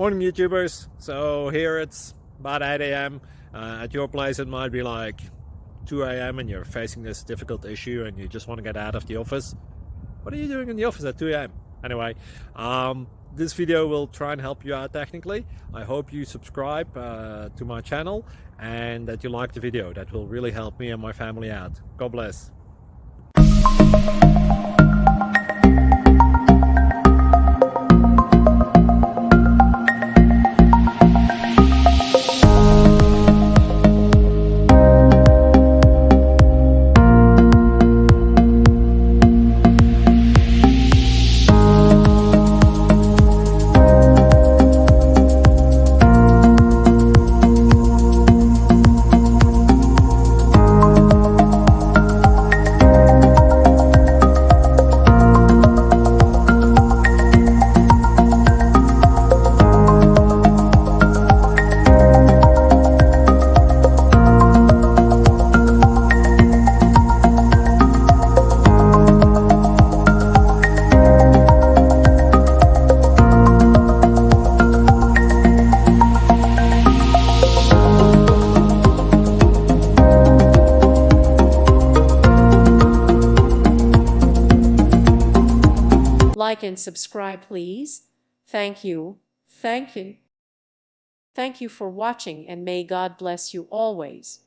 Morning YouTubers. So here it's about 8 a.m. At your place it might be like 2 a.m. and you're facing this difficult issue and you just want to get out of the office. What are you doing in the office at 2 a.m.? Anyway, this video will try and help you out technically. I hope you subscribe to my channel and that you like the video. That will really help me and my family out. God bless. Like and subscribe, please. Thank you. Thank you. Thank you for watching, and may God bless you always.